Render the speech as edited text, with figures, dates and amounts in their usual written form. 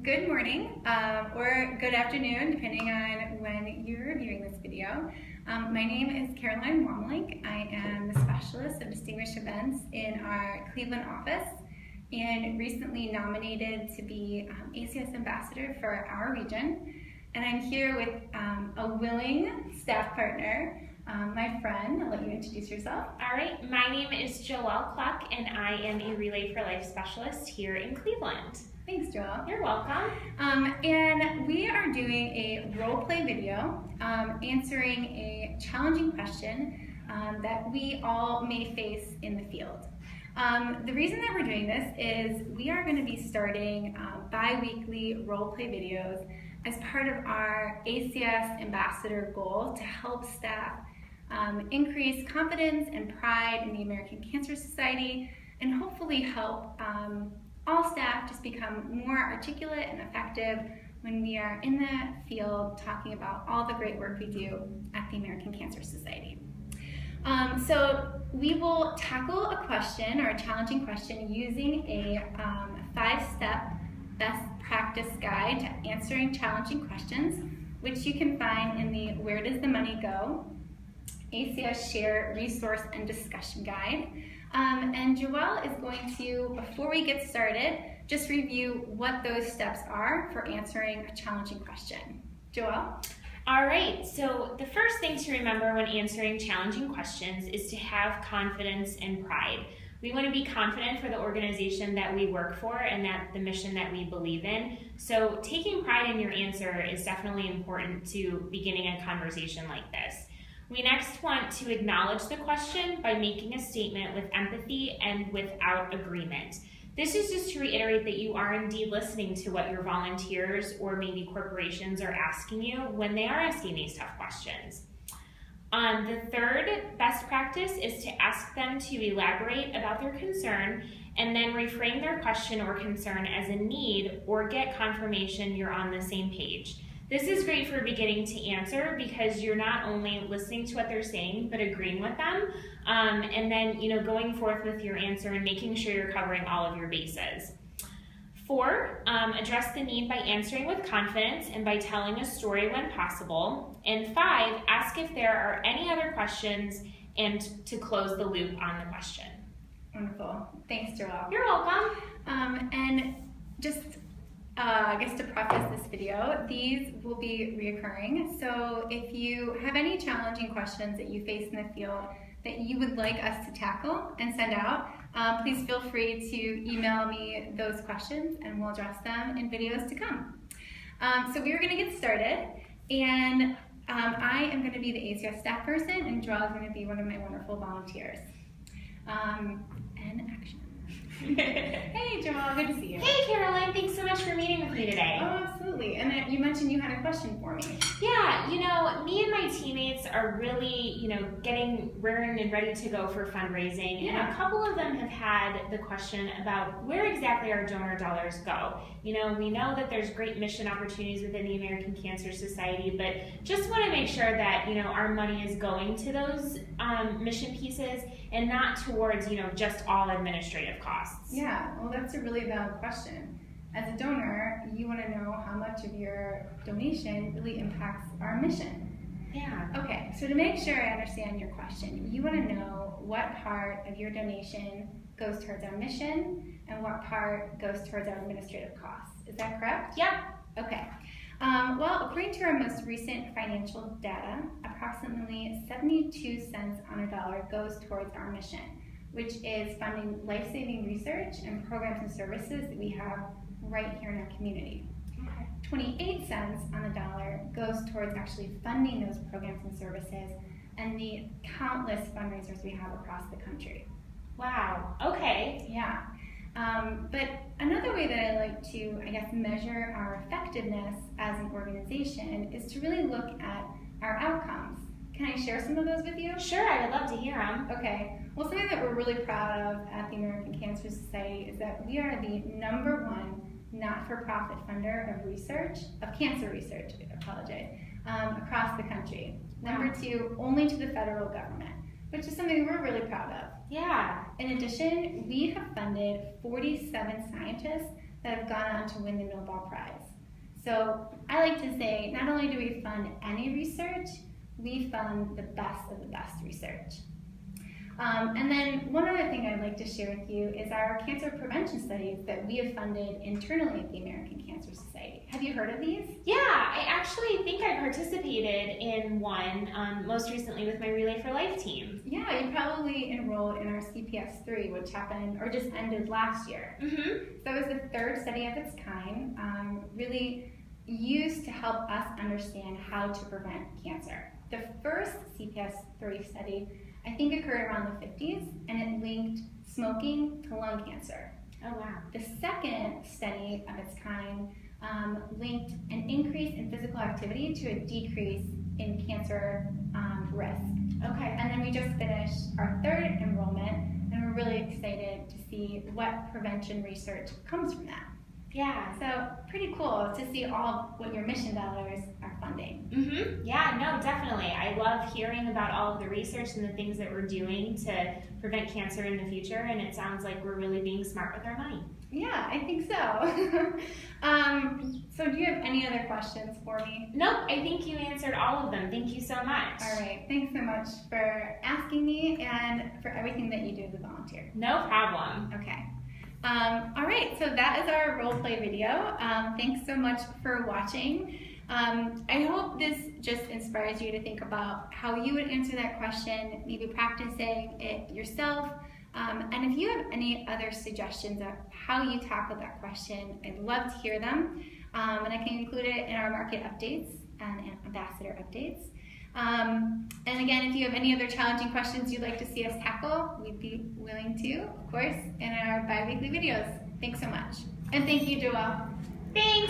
Good morning or good afternoon, depending on when you're viewing this video. My name is Caroline Wormelink. I am the Specialist of Distinguished Events in our Cleveland office and recently nominated to be ACS Ambassador for our region. And I'm here with a willing staff partner, my friend. I'll let you introduce yourself. All right, my name is Joelle Cluck, and I am a Relay for Life Specialist here in Cleveland. Thanks, Joelle. You're welcome. And we are doing a role play video answering a challenging question that we all may face in the field. The reason that we're doing this is we are going to be starting bi-weekly role play videos as part of our ACS Ambassador goal to help staff increase confidence and pride in the American Cancer Society and hopefully help all staff just become more articulate and effective when we are in the field talking about all the great work we do at the American Cancer Society. So we will tackle a question or a challenging question using a 5-step best practice guide to answering challenging questions, which you can find in the Where Does the Money Go? ACS Share Resource and Discussion Guide. And Joelle is going to, before we get started, just review what those steps are for answering a challenging question. Joelle? All right, so the first thing to remember when answering challenging questions is to have confidence and pride. We want to be confident for the organization that we work for and that the mission that we believe in. So taking pride in your answer is definitely important to beginning a conversation like this. We next want to acknowledge the question by making a statement with empathy and without agreement. This is just to reiterate that you are indeed listening to what your volunteers or maybe corporations are asking you when they are asking these tough questions. The third best practice is to ask them to elaborate about their concern and then reframe their question or concern as a need or get confirmation you're on the same page. This is great for beginning to answer because you're not only listening to what they're saying, but agreeing with them, and then going forth with your answer and making sure you're covering all of your bases. 4, address the need by answering with confidence and by telling a story when possible. And 5, ask if there are any other questions and to close the loop on the question. Wonderful. Thanks, Joelle. You're welcome. And just I guess to preface this video, these will be reoccurring. So if you have any challenging questions that you face in the field that you would like us to tackle and send out, please feel free to email me those questions and we'll address them in videos to come. So we are going to get started, and I am going to be the ACS staff person and Joelle is going to be one of my wonderful volunteers. And action. Hey Joelle, good to see you. Hey Caroline, thanks so much for meeting with me today. Oh, absolutely. And you mentioned you had a question for me. Yeah, me and my teammates are really, getting raring and ready to go for fundraising. Yeah. And a couple of them have had the question about where exactly our donor dollars go. We know that there's great mission opportunities within the American Cancer Society, but just want to make sure that, our money is going to those mission pieces and not towards, just all administrative costs. Yeah, well, that's a really valid question. As a donor, you want to know how much of your donation really impacts our mission. Yeah. Okay, so to make sure I understand your question, you want to know what part of your donation goes towards our mission and what part goes towards our administrative costs. Is that correct? Yep. Okay. Well, according to our most recent financial data, approximately 72 cents on a dollar goes towards our mission, which is funding life-saving research and programs and services that we have right here in our community. Okay. 28 cents on the dollar goes towards actually funding those programs and services and the countless fundraisers we have across the country. Wow, okay. Yeah. But another way that I like to, measure our effectiveness as an organization is to really look at our outcomes. Can I share some of those with you? Sure, I would love to hear them. Okay. Well, something that we're really proud of at the American Cancer Society is that we are the #1 not-for-profit funder of research, of cancer research, across the country. Wow. #2 only to the federal government, which is something we're really proud of. Yeah. In addition, we have funded 47 scientists that have gone on to win the Nobel Prize. So I like to say, not only do we fund any research, we fund the best of the best research. And then one other thing I'd like to share with you is our cancer prevention studies that we have funded internally at the American Cancer Society. Have you heard of these? Yeah, I actually think I participated in one most recently with my Relay for Life team. Yeah, you probably enrolled in our CPS 3, which happened or just ended last year. Mm-hmm. So it was the third study of its kind, really used to help us understand how to prevent cancer. The first CPS 3 study, I think, occurred around the 50s, and it linked smoking to lung cancer. Oh, wow. The second study of its kind linked an increase in physical activity to a decrease in cancer risk. Okay. And then we just finished our third enrollment, and we're really excited to see what prevention research comes from that. Yeah. So pretty cool to see all of what your mission dollars are funding. Mm-hmm. Yeah, no, definitely. I love hearing about all of the research and the things that we're doing to prevent cancer in the future, and it sounds like we're really being smart with our money. Yeah, I think so. So do you have any other questions for me? Nope, I think you answered all of them. Thank you so much. All right, thanks so much for asking me and for everything that you do as a volunteer. No problem. Okay. All right, so that is our role play video. Thanks so much for watching. I hope this just inspires you to think about how you would answer that question, maybe practicing it yourself. And if you have any other suggestions of how you tackle that question, I'd love to hear them. And I can include it in our market updates and ambassador updates. And again, if you have any other challenging questions you'd like to see us tackle, we'd be willing to, of course, in our bi-weekly videos. Thanks so much. And thank you, Joelle. Thanks.